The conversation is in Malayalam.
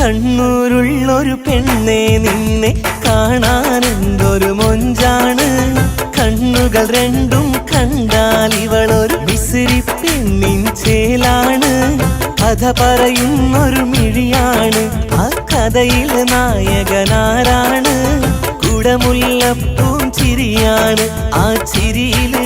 കണ്ണൂരുള്ളൊരു പെണ്ണെ നിന്നെ കാണാൻ എന്തൊരു മൊഞ്ചാണ്. കണ്ണുകൾ രണ്ടും കണ്ടാൽ ഇവളൊരു മിസിരി പെണ്ണിൻ ചേലാണ്. കഥ പറയുന്നൊരു മിഴിയാണ്, ആ കഥയിലെ നായകനാരാണ്? കുടമുല്ലപ്പൂം ചിരിയാണ്, ആ ചിരിയിലെ